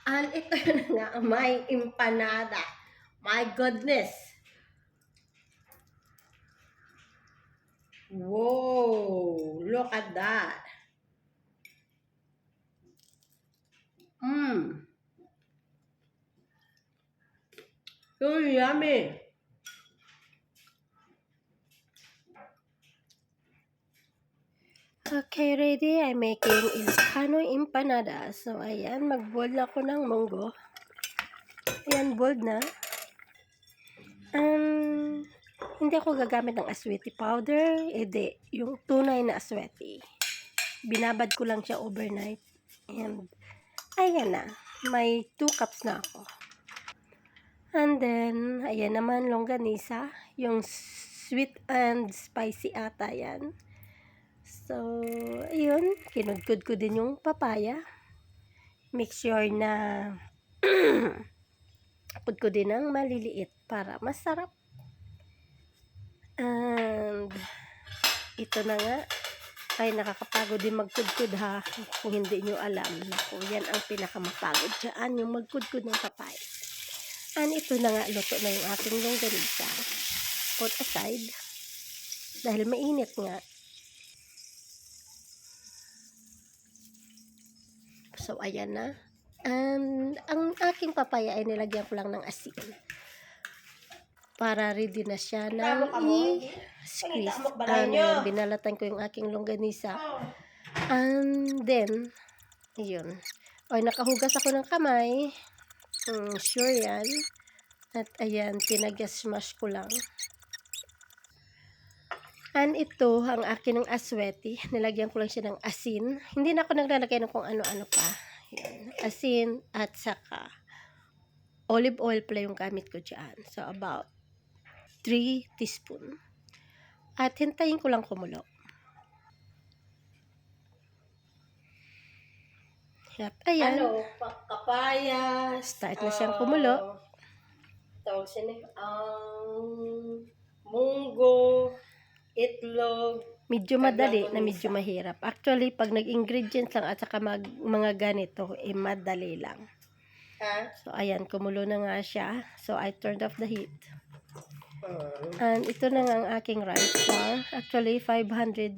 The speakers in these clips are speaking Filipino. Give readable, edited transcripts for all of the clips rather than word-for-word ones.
And ito na nga, may empanada. My goodness. Whoa, look at that. So yummy. Okay, ready? I'm making Ilocano empanada. So, ayan, mag-boil ako ng munggo. Ayan, boiled na. Hindi ako gagamit ng asweti powder. Hindi, yung tunay na asweti. Binabad ko lang siya overnight. And, ayan na. May 2 cups na ako. And then, ayan naman, longganisa. Yung sweet and spicy ata yan. So, ayun, kinudkod ko din yung papaya. Make sure na put ko din ng maliliit para masarap. And, ito na nga, ay nakakapagod din magkudkod ha. Kung hindi nyo alam, naku, yan ang pinakamapagod dyan, yung magkudkod ng papaya. And ito na nga, luto na yung ating longganisa. Put aside, dahil mainit nga. So, ayan na. And, ang aking papaya ay nilagyan ko lang ng asin. Para ready na siya na i-squeeze. And, binalatan ko yung aking longganisa. And then, yun. O, nakahugas ako ng kamay. Sure yan. At, ayan, pinagas-smash ko lang. And ito, ang akin ng asweti. Nilagyan ko lang siya ng asin. Hindi na ako naglalagay ng kung ano-ano pa. Yan. Asin at saka olive oil pala yung gamit ko dyan. So, about 3 teaspoon. At hintayin ko lang kumulo. At ayan. Papaya. Start na siyang kumulo. Tawag siya munggo, itlog. Medyo madali na medyo mahirap. Actually, pag nag-ingredients lang at saka mga ganito, madali lang. So, ayan, kumulo na nga siya. So, I turned off the heat. And ito na nga ang aking rice flour. Actually, 500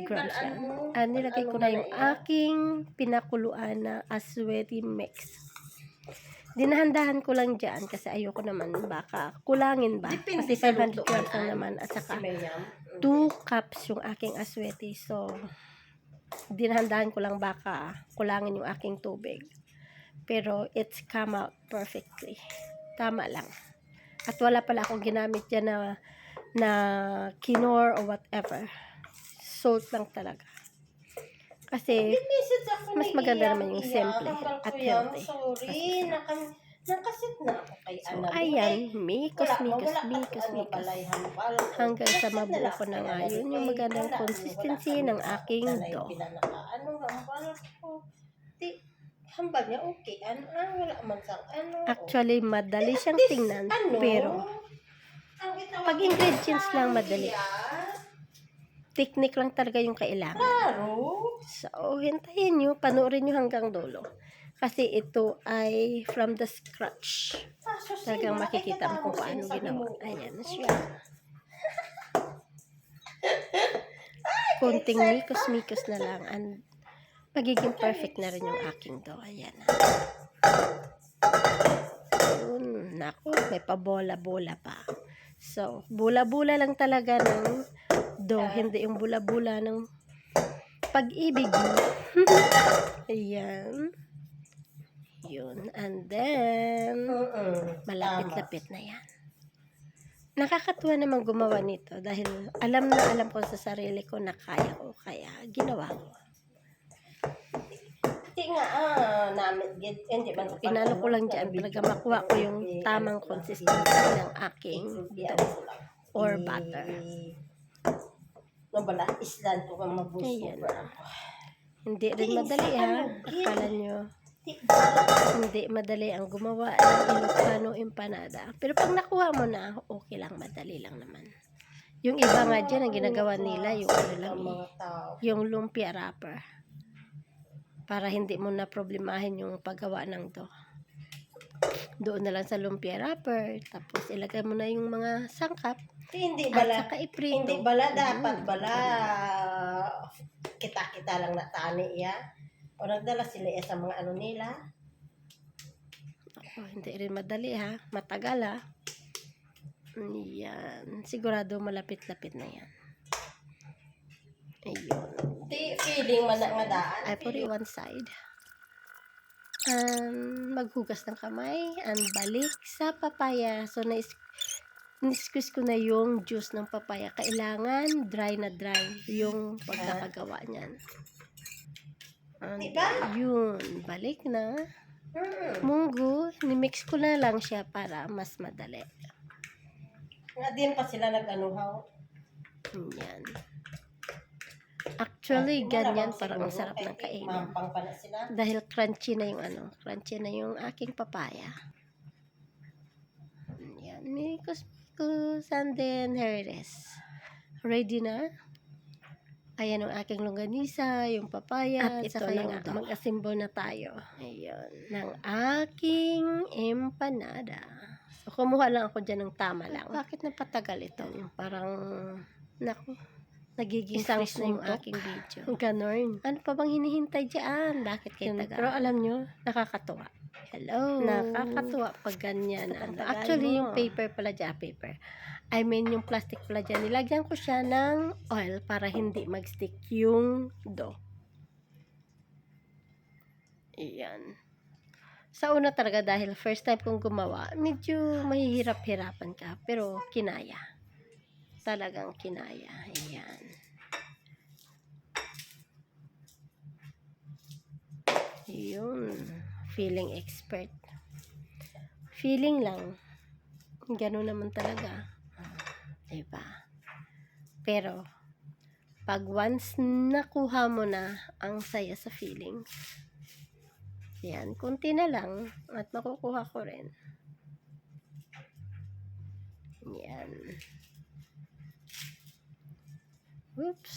grams yan. And nilagay ko na yung aking pinakuluan na asweti mix. Dinahandahan ko lang dyan kasi ayoko naman baka kulangin ba. Kasi 500 grams lang naman at saka 2 cups yung aking asweti. So, dinahandahan ko lang baka kulangin yung aking tubig. Pero, it's come out perfectly. Tama lang. At wala pala akong ginamit dyan na quinoa or whatever. Salt lang talaga. Kasi, mas maganda naman yung simple at healthy. Sorry, nakasit na ako kay Ana. So, ayan, mikos. Hanggang sa mabuo ko na nga yun yung magandang consistency ng aking dough. Hambal niya, okay. Wala man sang Actually, madali siyang tingnan. Pero, pag ingredients lang madali. Technique lang talaga yung kailangan. So, hintayin nyo, panoorin nyo hanggang dulo. Kasi ito ay from the scratch. Talagang makikita mo kung paano ginawa. Ayan siya. Konting mikos na lang. And magiging perfect na rin yung aking dough. Ayan. Yun. Naku, may pabola-bola pa. So, bula-bula lang talaga ng dough. Hindi yung bula-bula ng pag-ibig mo. Ayan. Yun. And then, malapit-lapit na yan. Nakakatuwa naman gumawa nito dahil alam na alam ko sa sarili ko na kaya ko. Kaya, ginawa ko. Pinalo ko lang dyan talaga makuha ko yung tamang consistency ng aking dough or butter. Ayan. Hindi rin madali ha. Akala nyo. Hindi madali ang gumawa ng Ilocano empanada. Pero pag nakuha mo na, okay lang, madali lang naman. Yung iba nga dyan, ang ginagawa nila, yung ano lang yung lumpia wrapper. para hindi mo na problemahin yung paggawa ng dough. Doon na lang sa lumpia wrapper, tapos ilagay mo na yung mga sangkap. Hindi At bala, saka iprito. hindi bala dapat bala kita-kita lang na tani ya. O nagdala sila sa mga ano nila. Ako, hindi rin madali ha. Matagal ha. Yan. Sigurado malapit-lapit na yan. Ayun. Di feeling man nga daan. I put it one side. Maghugas ng kamay. Balik sa papaya. So, nisqueeze ko na yung juice ng papaya. Kailangan dry na dry yung pagkakagawa niyan. Diba? Yun. Balik na. Munggo. Nimix ko na lang siya para mas madali. Nga din pa sila nag-anuhaw. Yan. Actually, ganyan parang ang sarap ng kainin. Dahil crunchy na yung crunchy na yung aking papaya. Yan. Mikos, and then here it is. Ready na. Ayan ang aking longganisa, yung papaya, at saka yung mag-asimbo na tayo. Ayun. Ng aking empanada. So, kumuha lang ako dyan ng tama lang. Bakit napatagal ito? Parang, naku, nagiging fresh na yung aking video. Ganon. Ano pa bang hinihintay dyan? Bakit kayo tagal? Pero alam nyo, nakakatuwa. Hello. Nakakatuwa pag ganyan. Actually, yung paper pala dyan, I mean, yung plastic pala dyan, nilagyan ko siya ng oil para hindi mag-stick yung dough. Iyan. Sa una talaga, dahil first time kong gumawa, medyo mahihirap-hirapan ka, pero kinaya. Talagang kinaya. Ayan. Yun. Feeling expert. Feeling lang. Ganun naman talaga. Diba? Pero, pag once nakuha mo na ang saya sa feelings, yan, kunti na lang at makukuha ko rin. Yan. Oops.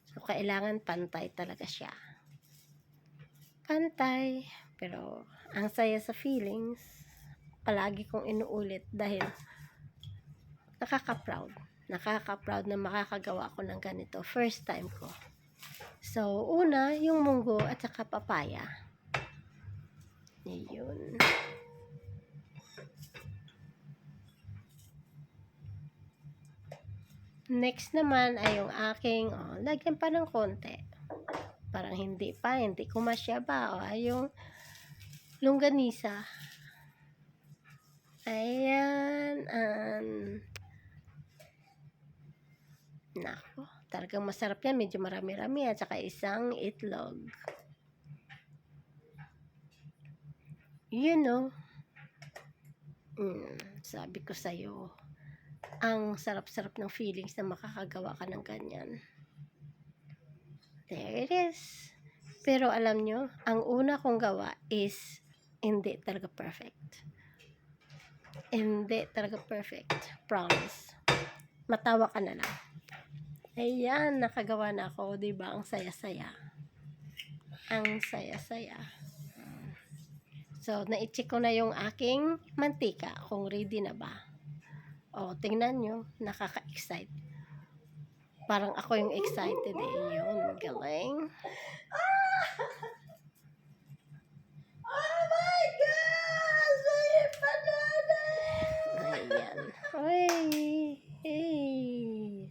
So, kailangan pantay talaga siya. Pantay. Pero, ang saya sa feelings, palagi kong inuulit dahil nakaka-proud. Nakaka-proud na makakagawa ko ng ganito. First time ko. So, una, yung munggo at saka papaya. Yun. Next naman ay yung aking, lagyan pa ng konti. Parang hindi ko masya ba. Yung longganisa. Ayan. Nako, talagang masarap yan. Medyo marami-rami at saka isang itlog. You know, sabi ko sa'yo, ang sarap-sarap ng feelings na makakagawa ka ng ganyan. There it is. Pero alam nyo, ang una kong gawa is hindi talaga perfect. Hindi talaga perfect. Promise. Matawa ka na lang. Ayan, nakagawa na ako. Diba? Ang saya-saya. Ang saya-saya. So, na-check ko na yung aking mantika. Kung ready na ba. Tingnan nyo. Nakaka-excite. Parang ako yung excited eh. Yun, galing. Oh my gosh! May banana! Ayan. Hey! Hey!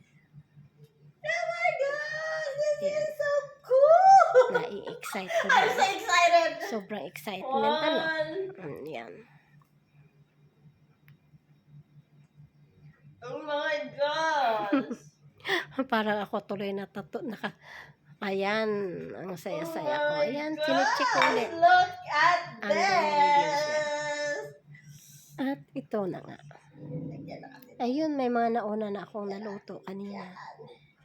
Oh my gosh! This is so cool! Nai-excite ko na. I'm so excited! Sobrang excitement. Yan. Oh my gosh! Parang ako tuloy na ayan, ang saya-saya ko. Ayan, chinecheck ko ulit. Look at Hanggang magiging siya. this! At ito na nga. Ayun, may mga nauna na akong naluto kanina.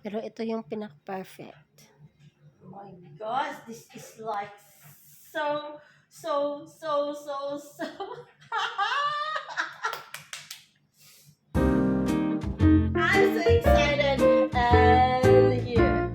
Pero ito yung pinaka-perfect. Oh my gosh, this is like so I'm so excited and here.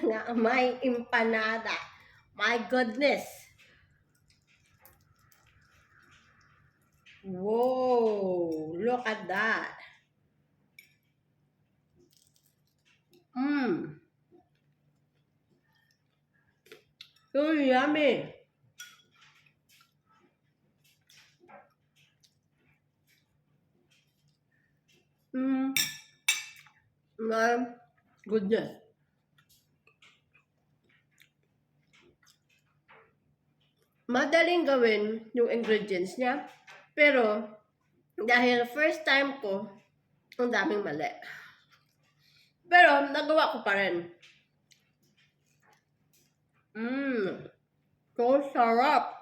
nga may empanada. My goodness. Whoa, look at that. So yummy. My goodness. Madaling gawin yung ingredients niya. Pero, dahil first time ko, ang daming mali. Pero, nagawa ko pa rin. So sarap.